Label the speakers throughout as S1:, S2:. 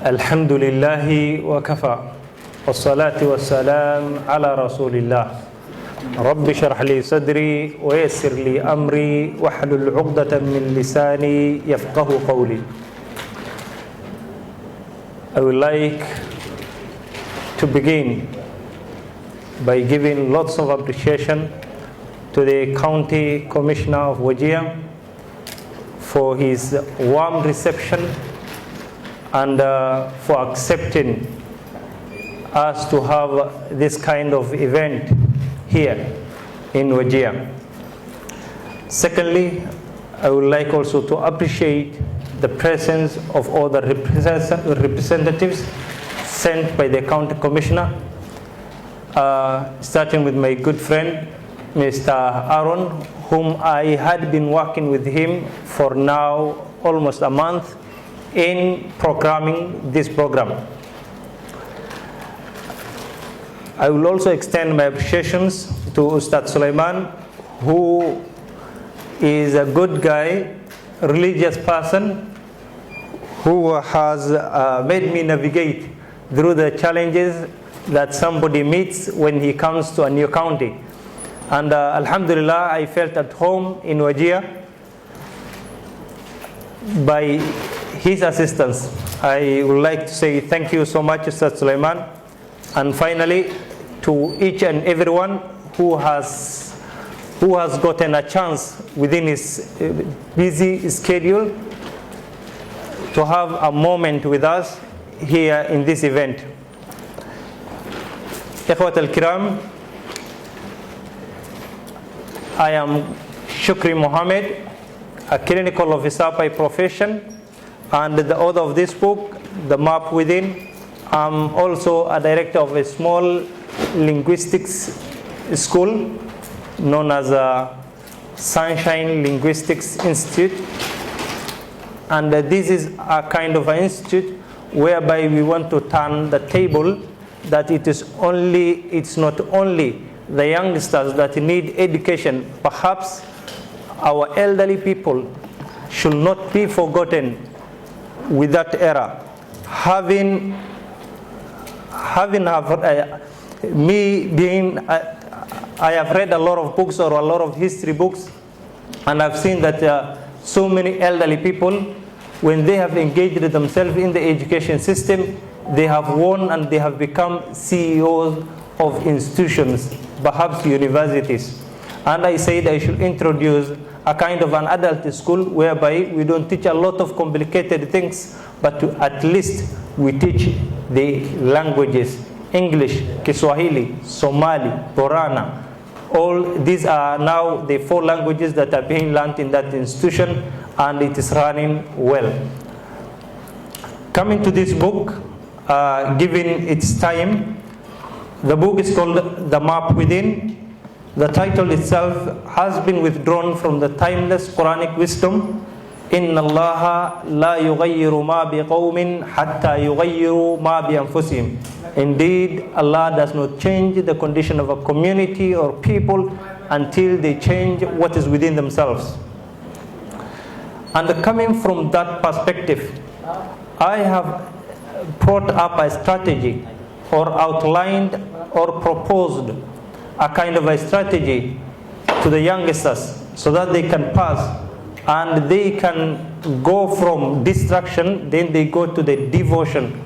S1: الحمد لله وكفى والصلاة والسلام على رسول الله رب اشرح لي صدري ويسر لي أمري واحلل عقدة من لساني يفقه قولي. I would like to begin by giving lots of appreciation to the County Commissioner of Wajir for his warm reception and for accepting us to have this kind of event here in Wajir. Secondly, I would like also to appreciate the presence of all the representatives sent by the County Commissioner, starting with my good friend, Mr. Aaron, whom I had been working with him for now almost a month in programming this program. I will also extend my appreciations to Ustad Sulaiman, who is a good guy, religious person, who has made me navigate through the challenges that somebody meets when he comes to a new county. And Alhamdulillah, I felt at home in Wajir by his assistance. I would like to say thank you so much, Ustad Sulaiman. And finally, to each and everyone who has gotten a chance within his busy schedule to have a moment with us here in this event. Ikhwat al-Kiram, I am Shukri Mohamed, a clinical officer by profession, and the author of this book, The Map Within. I'm also a director of a small linguistics school known as Sunshine Linguistics Institute. And this is a kind of an institute whereby we want to turn the table that it's not only the youngsters that need education. Perhaps our elderly people should not be forgotten with that era. I have read a lot of books or a lot of history books, and I've seen that so many elderly people, when they have engaged themselves in the education system, they have won and they have become CEOs of institutions, perhaps universities. And I said I should introduce a kind of an adult school whereby we don't teach a lot of complicated things, but at least we teach the languages: English, Kiswahili, Somali, Borana. All these are now the 4 languages that are being learned in that institution, and it is running well. Coming to this book, given its time, the book is called The Map Within. The title itself has been withdrawn from the timeless Quranic wisdom. Inna Allaha la yughayyiru ma biqawmin hatta yughayyiru ma bi anfusihim. Indeed, Allah does not change the condition of a community or people until they change what is within themselves. And coming from that perspective, I have brought up a strategy, or outlined or proposed a kind of a strategy to the youngsters so that they can pass and they can go from distraction, then they go to the devotion,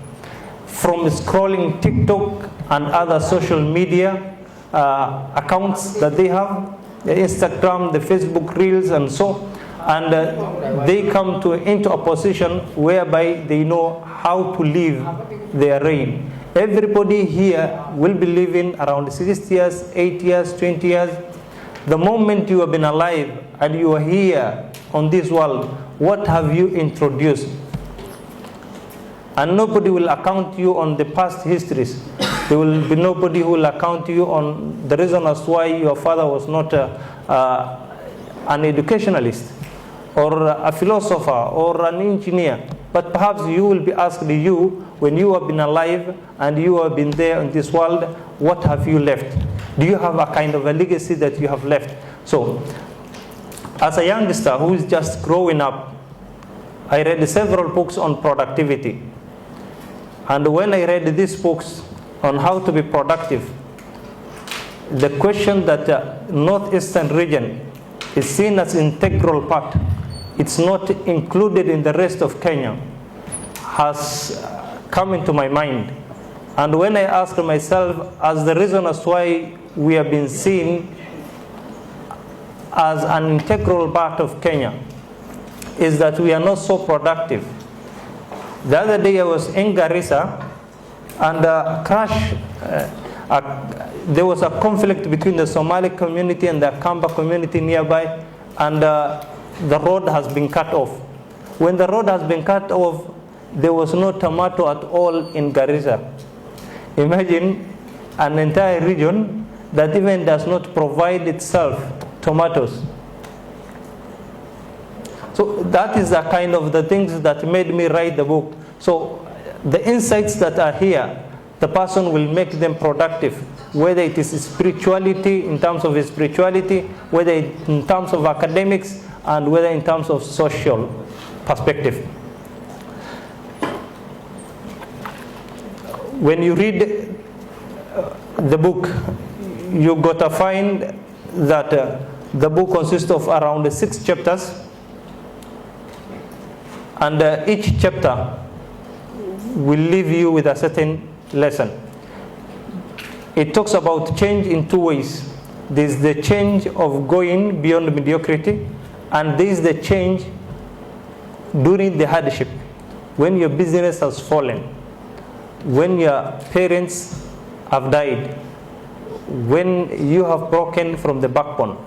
S1: from scrolling TikTok and other social media accounts that they have, the Instagram, the Facebook Reels and so, and they come into a position whereby they know how to live their reign. Everybody here will be living around 60 years, 8 years, 20 years. The moment you have been alive and you are here on this world, what have you introduced? And nobody will account you on the past histories. There will be nobody who will account you on the reason as why your father was not an educationalist or a philosopher or an engineer. But perhaps you will be asked, when you have been alive and you have been there in this world, what have you left? Do you have a kind of a legacy that you have left? So, as a youngster who is just growing up, I read several books on productivity. And when I read these books on how to be productive, the question that northeastern region is seen as integral part, it's not included in the rest of Kenya, has come into my mind. And when I asked myself as the reason as why we have been seen as an integral part of Kenya, is that we are not so productive. The other day I was in Garissa, and there was a conflict between the Somali community and the Kamba community nearby, and the road has been cut off. When the road has been cut off, there was no tomato at all in Garissa. Imagine an entire region that even does not provide itself tomatoes. So that is the kind of the things that made me write the book. So the insights that are here, the person will make them productive, whether it is spirituality, in terms of spirituality, whether in terms of academics, and whether in terms of social perspective. When you read the book, you got to find that the book consists of around 6 chapters, and each chapter will leave you with a certain lesson. It talks about change in 2 ways. There is the change of going beyond mediocrity, and there is the change during the hardship, when your business has fallen, when your parents have died, when you have broken from the backbone,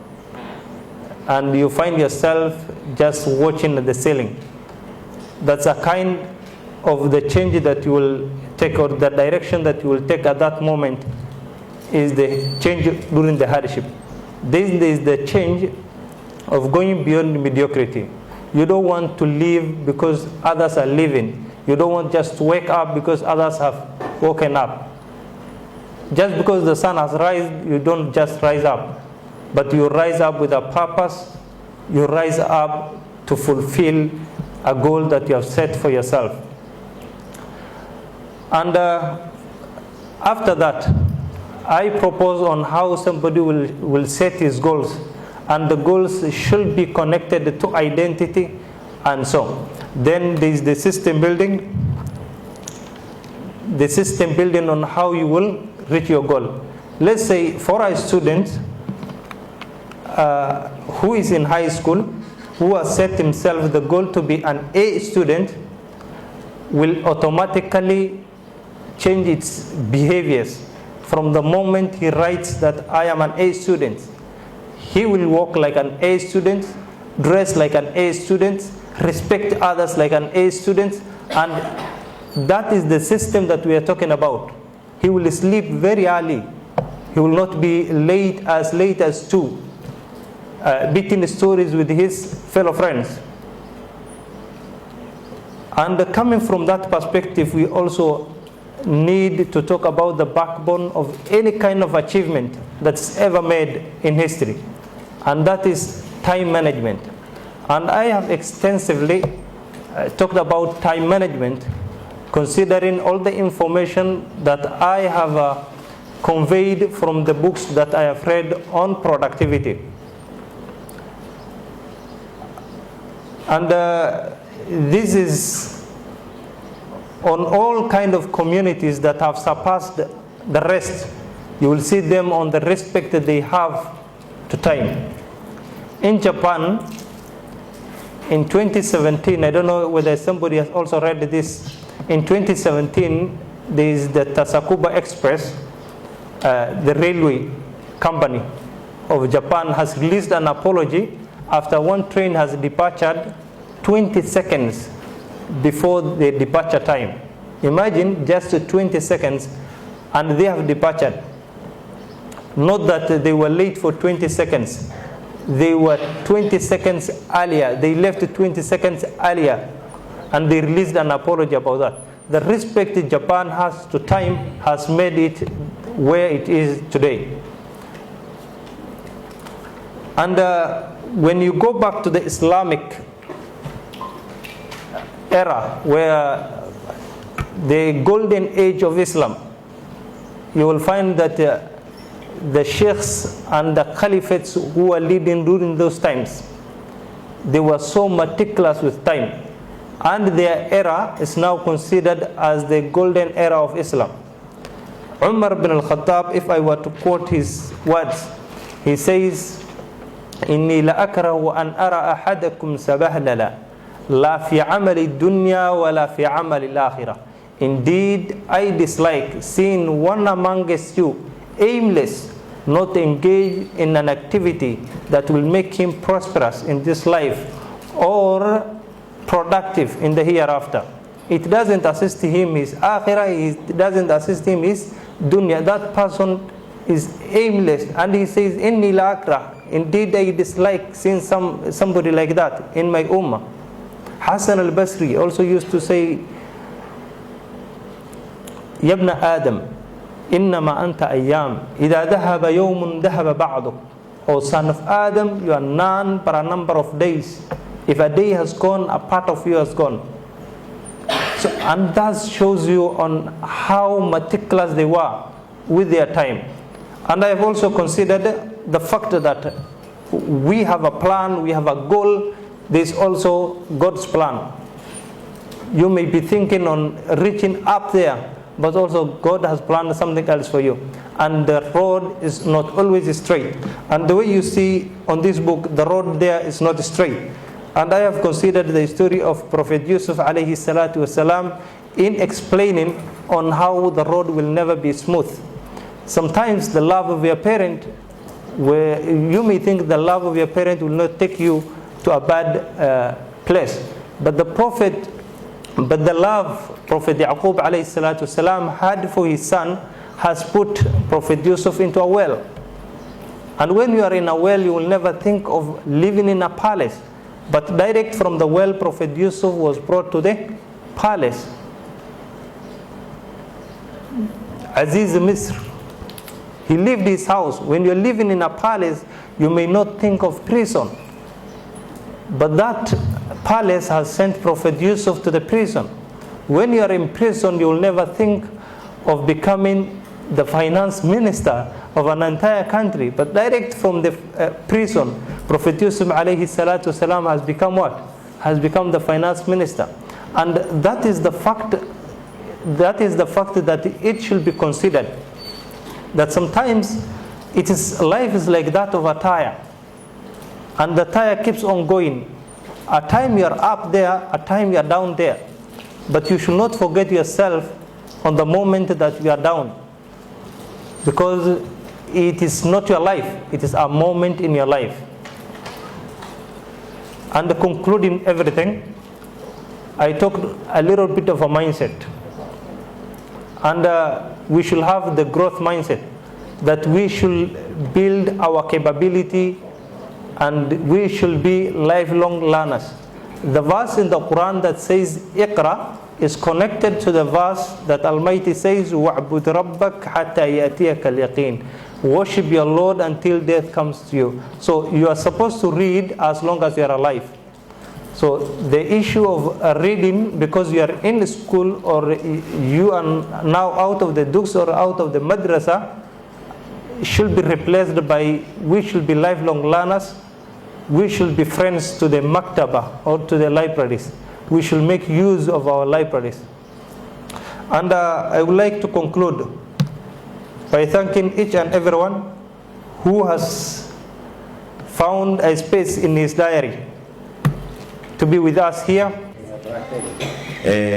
S1: and you find yourself just watching the ceiling. That's a kind of the change that you will take, or the direction that you will take at that moment, is the change during the hardship. This is the change of going beyond mediocrity. You don't want to live because others are living. You don't want just to wake up because others have woken up. Just because the sun has risen, you don't just rise up, but you rise up with a purpose. You rise up to fulfill a goal that you have set for yourself. And after that, I propose on how somebody will set his goals, and the goals should be connected to identity, and so. Then there is the system building. The system building on how you will reach your goal. Let's say for a student who is in high school, who has set himself the goal to be an A student, will automatically change its behaviors from the moment he writes that I am an A student. He will walk like an A student, dress like an A student, respect others like an A student, and that is the system that we are talking about. He will sleep very early. He will not be late as 2, beating stories with his fellow friends. And coming from that perspective, we also need to talk about the backbone of any kind of achievement that's ever made in history, and that is time management. And I have extensively talked about time management, considering all the information that I have conveyed from the books that I have read on productivity. And this is on all kind of communities that have surpassed the rest. You will see them on the respect that they have to time. In Japan, in 2017, I don't know whether somebody has also read this. In 2017, there is the Tasakuba Express, the railway company of Japan has released an apology after one train has departed 20 seconds before the departure time. Imagine just 20 seconds and they have departed. Not that they were late for 20 seconds. They were 20 seconds earlier. They left 20 seconds earlier, and they released an apology about that. The respect Japan has to time has made it where it is today. And when you go back to the Islamic era, where the golden age of Islam, you will find that the sheikhs and the caliphates who were leading during those times, they were so meticulous with time, and their era is now considered as the golden era of Islam. Umar ibn al-Khattab, if I were to quote his words, he says, إني لأكره أن أرى أحدكم سبهللا لا في عمل الدنيا ولا في عمل الآخرة. Indeed, I dislike seeing one amongst you aimless, not engaged in an activity that will make him prosperous in this life or productive in the hereafter. It doesn't assist him his akhirah, it doesn't assist him his dunya. That person is aimless, and he says, Inni la akrah. Indeed, I dislike seeing somebody like that in my ummah. Hassan al-Basri also used to say, Yabna Adam, innama anta ayyam, idha dhahaba yawmun dhahaba ba'duk. O son of Adam, you are none but a number of days. If a day has gone, a part of you has gone. So, and that shows you on how meticulous they were with their time. And I have also considered the fact that we have a plan, we have a goal. There is also God's plan. You may be thinking on reaching up there, but also God has planned something else for you. And the road is not always straight. And the way you see on this book, the road there is not straight. And I have considered the story of Prophet Yusuf alayhi salatu wasalam in explaining on how the road will never be smooth. Sometimes the love of your parent, where you may think the love of your parent will not take you to a bad place. But the love Prophet Yaqub alayhi salatu wasalam had for his son has put Prophet Yusuf into a well. And when you are in a well, you will never think of living in a palace. But direct from the well, Prophet Yusuf was brought to the palace. Aziz Misr, he lived his house. When you're living in a palace, you may not think of prison. But that palace has sent Prophet Yusuf to the prison. When you are in prison, you will never think of becoming the finance minister of an entire country. But direct from the prison, Prophet Yusuf alayhi salatu wasalam has become what? Has become the finance minister. And that is the fact that it should be considered. That sometimes life is like that of a tire. And the tire keeps on going. A time you are up there, a time you are down there. But you should not forget yourself on the moment that you are down. Because it is not your life, it is a moment in your life. And concluding everything, I talked a little bit of a mindset. And we should have the growth mindset, that we should build our capability and we should be lifelong learners. The verse in the Quran that says Iqra is connected to the verse that Almighty says وَعْبُدْ رَبَّكَ حَتَّى يَأْتِيَكَ الْيَقِينَ. Worship your Lord until death comes to you. So you are supposed to read as long as you are alive. So the issue of reading because you are in school or you are now out of the duks or out of the madrasa should be replaced by we should be lifelong learners. We should be friends to the maktaba or to the libraries. We should make use of our libraries. And I would like to conclude by thanking each and everyone who has found a space in his diary to be with us here.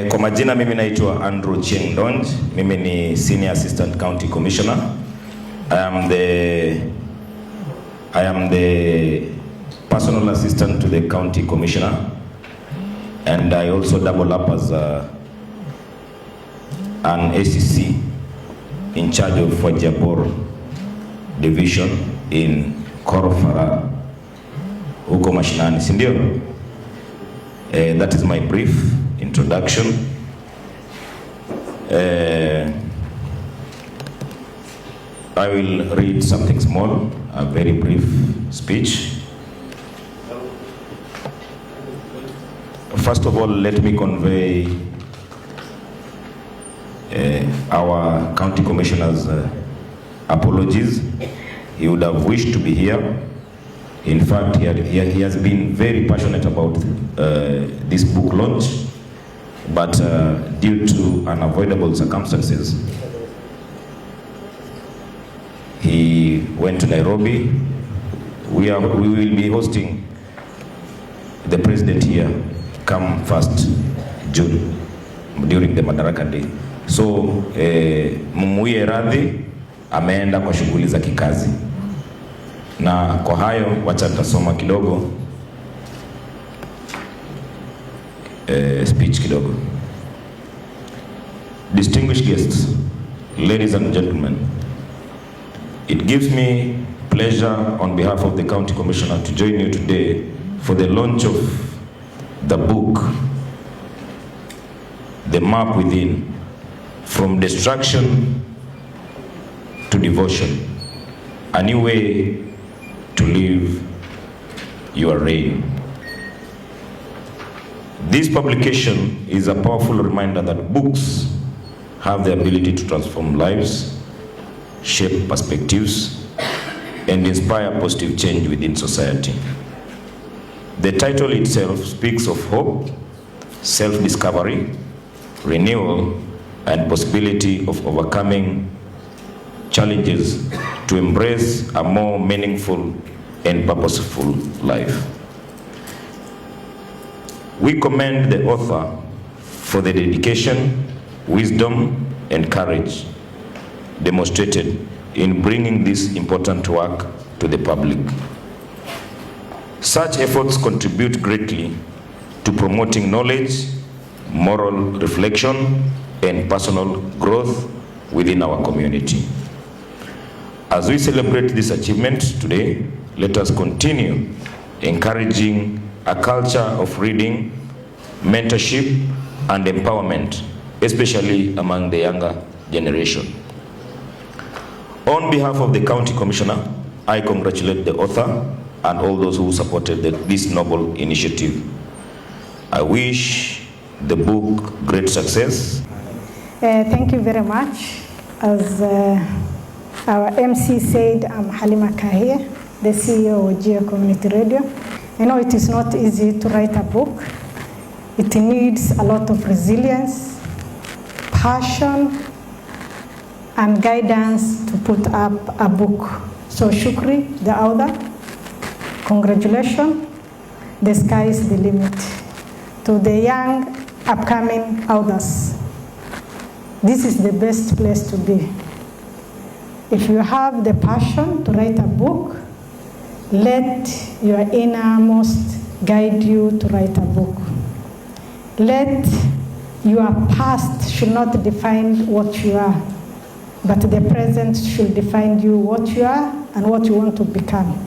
S2: Kwa majina mimi naitwa Andrew Cheng Donj. Mimi ni Senior Assistant County Commissioner. I am the personal assistant to the County Commissioner, and I also double up as an ACC in charge of Wajir Division in Korofara, huko mashinani, si ndio? That is my brief introduction. I will read something small, a very brief speech. First of all, let me convey our county commissioner's apologies. He would have wished to be here. In fact, he has been very passionate about this book launch, but due to unavoidable circumstances, he went to Nairobi. We will be hosting the president here come 1st June during the Madaraka Day. So mumuie radhi, ameenda kwa shughuli za kikazi. Na kwa hayo wacha nitasoma kidogo speech kidogo. Distinguished guests, ladies and gentlemen, it gives me pleasure on behalf of the County Commissioner to join you today for the launch of the book, The Map Within, From Destruction to Devotion, a new way to live your reign. This publication is a powerful reminder that books have the ability to transform lives, shape perspectives, and inspire positive change within society. The title itself speaks of hope, self-discovery, renewal, and possibility of overcoming challenges to embrace a more meaningful and purposeful life. We commend the author for the dedication, wisdom, and courage demonstrated in bringing this important work to the public. Such efforts contribute greatly to promoting knowledge, moral reflection, and personal growth within our community. As we celebrate this achievement today, let us continue encouraging a culture of reading, mentorship, and empowerment, especially among the younger generation. On behalf of the County Commissioner, I congratulate the author and all those who supported this noble initiative. I wish the book great success.
S3: Thank you very much. As our MC said, I'm Halima Kahia, the CEO of Wajir Community Radio. I know it is not easy to write a book. It needs a lot of resilience, passion, and guidance to put up a book. So Shukri, the author, congratulations. The sky is the limit. To the young, upcoming authors, this is the best place to be. If you have the passion to write a book, let your innermost guide you to write a book. Let your past should not define what you are, but the present should define you what you are and what you want to become.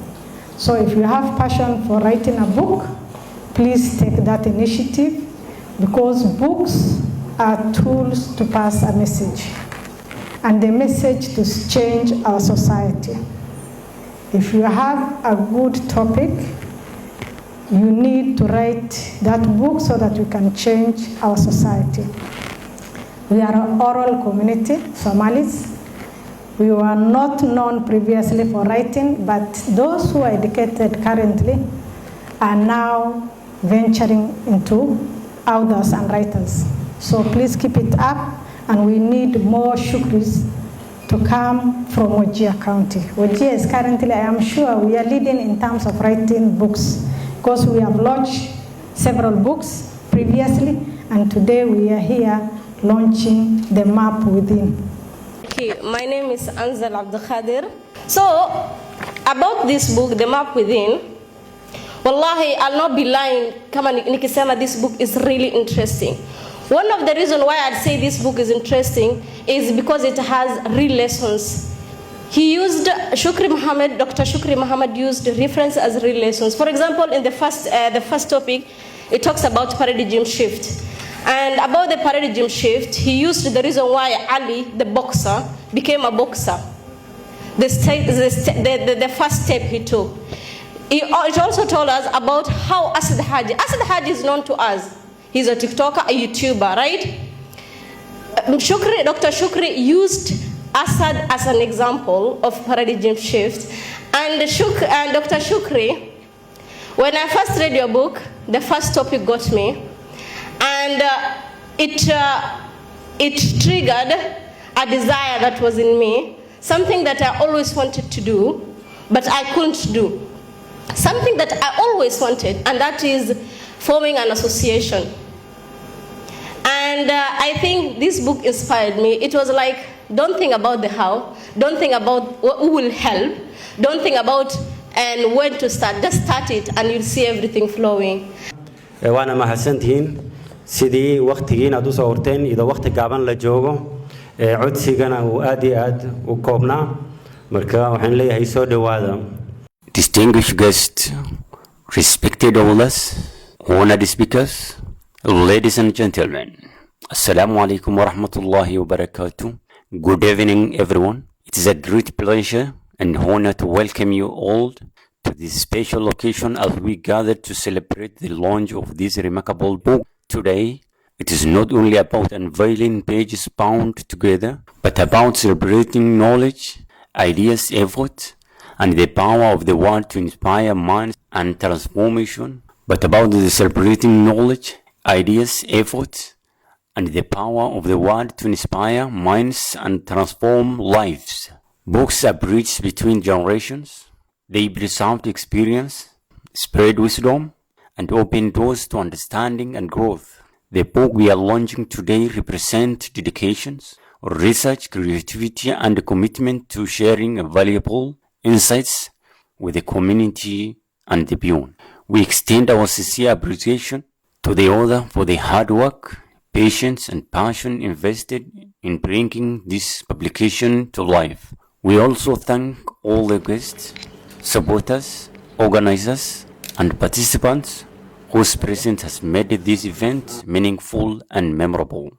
S3: So if you have passion for writing a book, please take that initiative, because books are tools to pass a message, and the message to change our society. If you have a good topic, you need to write that book so that you can change our society. We are an oral community, Somalis. We were not known previously for writing, but those who are educated currently are now venturing into authors and writers. So please keep it up, and we need more Shukris to come from Wajir County. Wajir is currently, I am sure, we are leading in terms of writing books, because we have launched several books previously, and today we are here launching The Map Within.
S4: Okay, my name is Anzal Abdul Khadir. So, about this book, The Map Within, wallahi, I'll not be lying, kama nikisema this book is really interesting. One of the reasons why I'd say this book is interesting is because it has real lessons. He used, Dr. Shukri Mohamed used reference as real lessons. For example, in the first topic, it talks about paradigm shift. And about the paradigm shift, he used the reason why Ali, the boxer, became a boxer. The first step he took. It also told us about how Asad Haji is known to us. He's a TikToker, a YouTuber, right? Dr. Shukri used Assad as an example of paradigm shift. And Dr. Shukri, when I first read your book, the first topic got me. And it triggered a desire that was in me, something that I always wanted to do, but I couldn't do. Something that I always wanted, and that is forming an association. And I think this book inspired me. It was like, don't think about the how, don't think about who will help, don't think about and when to start, just start it and you'll see everything flowing.
S5: وانا mahadsantihiin sidii waqtigiina aad u soo horteen ida waqti gaaban la joogo codsigana uu aad iyo aad u koobnaa marka waxaan leeyahay soo dhawaada.
S6: Distinguished guests, respected elders, honored speakers, ladies and gentlemen, Assalamu alaikum wa rahmatullahi wa barakatuh. Good evening, everyone. It is a great pleasure and honor to welcome you all to this special occasion as we gather to celebrate the launch of this remarkable book. Today, it is not only about unveiling pages bound together, but about celebrating knowledge, ideas, effort, and the power of the word to inspire minds and transformation, but about the celebrating knowledge, ideas, effort, and the power of the word to inspire minds and transform lives. Books are bridges between generations. They preserve experience, spread wisdom, and open doors to understanding and growth. The book we are launching today represents dedications, research, creativity, and commitment to sharing valuable insights with the community and the beyond. We extend our sincere appreciation to the author for the hard work, patience, and passion invested in bringing this publication to life. We also thank all the guests, supporters, organizers, and participants whose presence has made this event meaningful and memorable.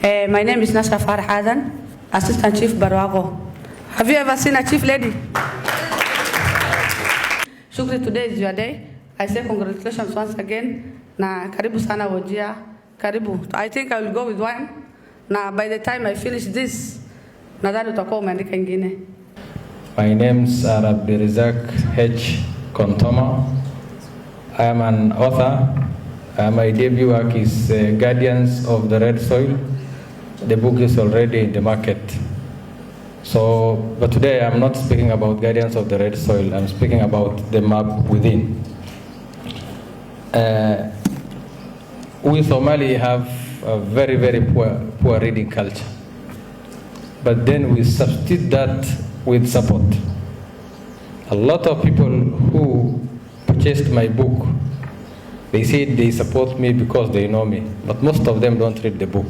S7: My name is Nasra Farah Adan, Assistant Chief Barwago. Have you ever seen a chief lady? Shukri, today is your day. I say congratulations once again. Na karibu sana Wajir. Karibu. I think I will go with one. Now, by the time I finish this, nadhani utakuwa umeandika ingine.
S8: My name is Abdirizak H. Kontoma. I am an author. My debut work is Guardians of the Red Soil. The book is already in the market. So, but today I'm not speaking about Guardians of the Red Soil. I'm speaking about the map within. We Somali have a very, very poor reading culture. But then we substitute that with support. A lot of people who purchased my book, they say they support me because they know me, but most of them don't read the book.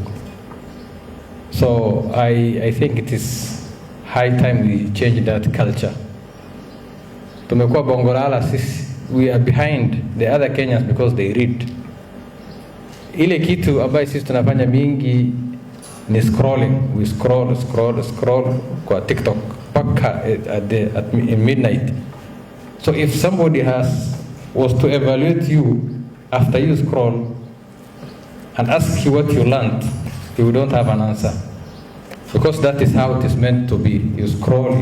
S8: So I think it is high time we change that culture. Tumekuwa Bongolala, we are behind the other Kenyans because they read. Ile kitu ambayo sisi tunafanya mingi ni scrolling. We scroll kwa TikTok in midnight. So if somebody was to evaluate you after you scroll and ask you what you learned, you don't have an answer. Because that is how it is meant to be. You scroll,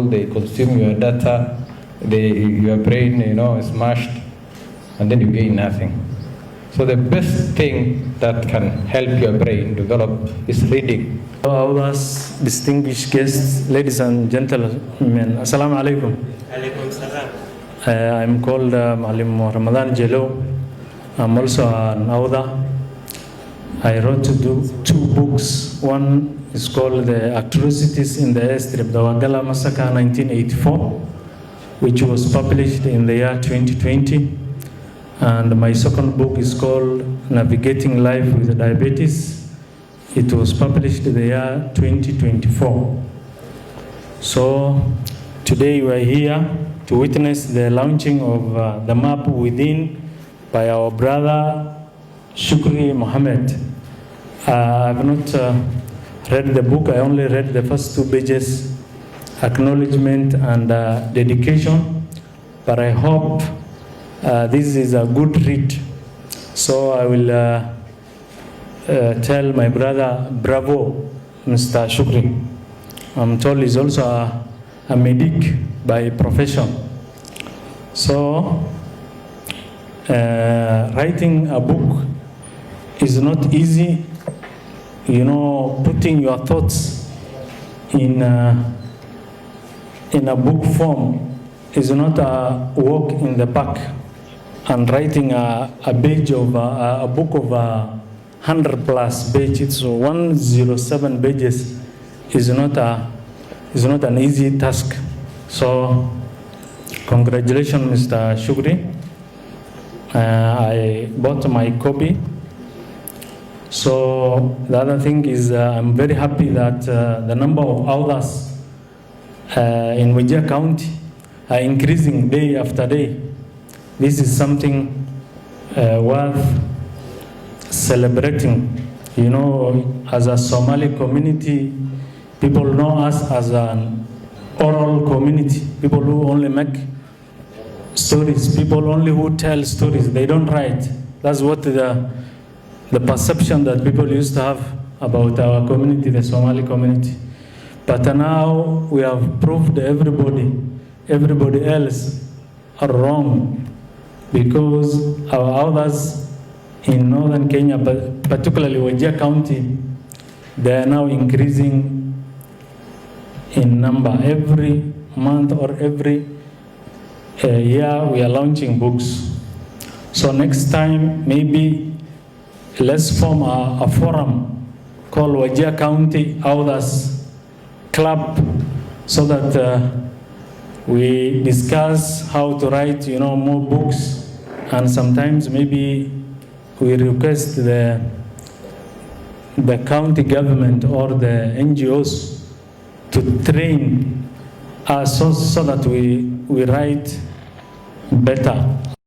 S8: they consume your data, your brain, is mashed, and then you gain nothing. So the best thing that can help your brain develop is reading.
S1: All us distinguished guests, ladies and gentlemen, Assalamu alaikum. I'm called Malim Ramadan Jello. I'm also an author. I wrote two books. One is called The Atrocities in the Airstrip, the Wagala Massacre 1984, which was published in the year 2020. And my second book is called Navigating Life with Diabetes. It was published in the year 2024. So today we are here to witness the launching of the map within by our brother Shukri Mohamed. I've not read the book. I only read the first 2 pages, acknowledgement and dedication. But I hope this is a good read. So I will tell my brother, bravo, Mr. Shukri. I'm told he's also a medic by profession. So, writing a book is not easy. You know, putting your thoughts in a book form is not a walk in the park. And writing a page of a book of 100 plus pages, so 107 pages, is not an easy task. So, congratulations, Mr. Shukri. I bought my copy. So the other thing is I'm very happy that the number of authors in Wajir County are increasing day after day. This is something worth celebrating. You know, as a Somali community, people know us as an oral community, people who only make stories, people only who tell stories, they don't write. That's what the perception that people used to have about our community, the Somali community. But now we have proved everybody else are wrong, because our others in northern Kenya, but particularly Wajir County, they are now increasing in number. Every month or every year we are launching books. So next time, maybe let's form a forum called Wajir County Authors Club, so that we discuss how to write, you know, more books, and sometimes maybe we request the county government or the NGOs to train us so that we write better.